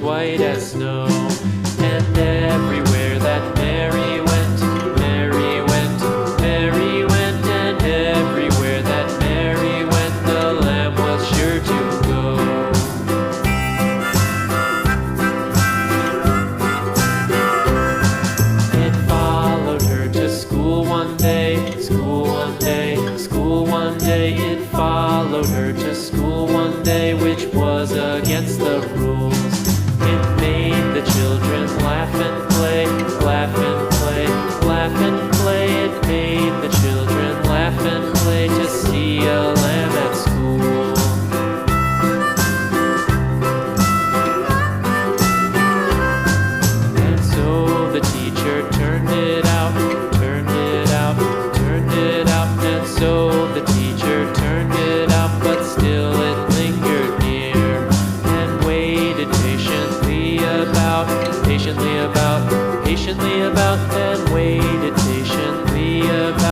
white as snow. And everywhere that Mary went, Mary went, Mary went, and everywhere that Mary went, the lamb was sure to go. It followed her to school one day, school one day, school one day. It followed her to school one day, which was against the rules. It made the children laugh and play, laugh and play, laugh and play. It made the children laugh and play to see a lamb at school. And so the teacher turned it out, turned it out, turned it out. And so the teacher turned it out, but still it lingered near and waited patiently about, patiently about, patiently about, and waited patiently about.